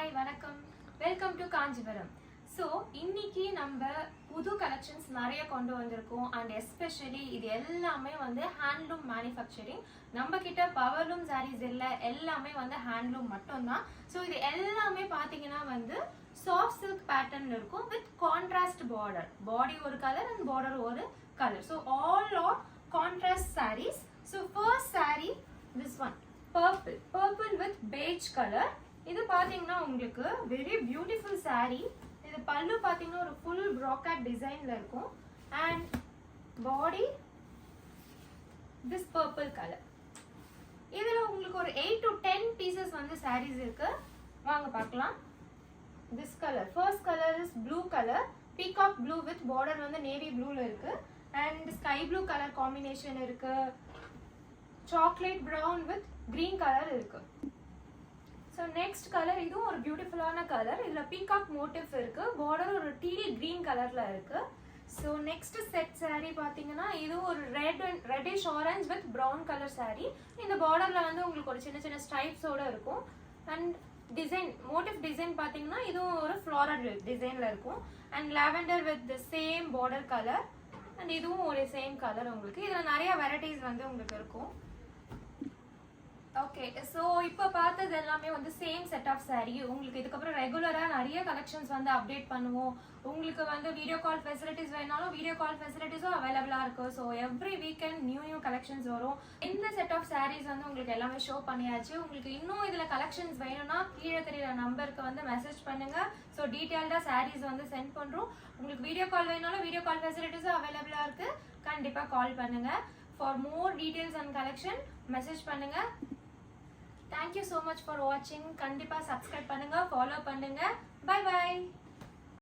Hi வணக்கம், welcome to Kanchipuram. So இன்னைக்கு நம்ம புது கலெக்ஷன்ஸ் நிறைய கொண்டு வந்திருக்கோம். அண்ட் எஸ்பெஷலி இது எல்லாமே வந்து ஹேண்ட்லூம் மேனுஃபேக்சரிங். நம்ம கிட்ட பவர்லூம் சாரீஸ் இல்லை, எல்லாமே வந்து ஹேண்ட்லூம் மட்டும்தான். ஸோ இது எல்லாமே பார்த்தீங்கன்னா வந்து சாஃப்ட் சில்க் பேட்டர்ன் இருக்கும் வித் கான்ட்ராஸ்ட் பார்டர். பாடி ஒரு கலர் அண்ட் பார்டர் ஒரு colour. So all are contrast saris. So first sari this one purple with beige color. இது பாத்தீங்கன்னா உங்களுக்கு வெரி பியூட்டிஃபுல் saree. இது பல்லு பாத்தீங்கன்னா ஒரு full brocade டிசைன்ல இருக்கும் and body this purple color. இதுல உங்களுக்கு ஒரு 8 to 10 pieces வந்து sarees இருக்கு. வாங்க பார்க்கலாம். This color, first color is blue color, peacock blue with border வந்து navy blueல இருக்கு and sky blue color combination இருக்கு. chocolate brown with green color இருக்கு. So next color இதுவும் ஒரு பியூட்டிஃபுல்லான கலர். இதுல பீகாக் மோட்டிவ் இருக்கு. border ஒரு டீல் green கலர்ல இருக்கு. So next set saree பாத்தீங்கன்னா இது ஒரு reddish orange with brown color saree. இந்த borderல வந்து உங்களுக்கு ஒரு சின்ன சின்ன stripes ஓட இருக்கும். and design motif design பாத்தீங்கன்னா இதுவும் ஒரு floral டிசைன்ல இருக்கும். and lavender with the same border color and இதுவும் ஒரு சேம் கலர். உங்களுக்கு இதுல நிறைய வெரைட்டிஸ் வந்து உங்களுக்கு இருக்கும். ஓகே, ஸோ இப்போ பார்த்தது எல்லாமே வந்து சேம் செட் ஆஃப் சாரீ. உங்களுக்கு இதுக்கப்புறம் ரெகுலராக நிறைய கலெக்ஷன்ஸ் வந்து அப்டேட் பண்ணுவோம். உங்களுக்கு வந்து வீடியோ கால் ஃபெசிலிட்டிஸ் வேணாலும் வீடியோ கால் ஃபெசிலிட்டிஸும் அவைலபிளாக இருக்கும். So every weekend new collections வரும். இந்த செட் ஆஃப் சாரீஸ் வந்து உங்களுக்கு எல்லாமே ஷோ பண்ணியாச்சு. உங்களுக்கு இன்னும் இதில் கலெக்ஷன்ஸ் வேணும்னா கீழே தெரியுற நம்பருக்கு வந்து மெசேஜ் பண்ணுங்க. ஸோ டீட்டெயில்டாக சாரீஸ் வந்து சென்ட் பண்ணுறோம். உங்களுக்கு வீடியோ கால் வேணாலும் வீடியோ கால் ஃபெசிலிட்டிஸும் அவைலபிளாக இருக்கு. கண்டிப்பாக கால் பண்ணுங்க. For more details and collection message பண்ணுங்க. Thank you so much for watching. கண்டிப்பா subscribe பண்ணுங்க, follow பண்ணுங்க. Bye bye.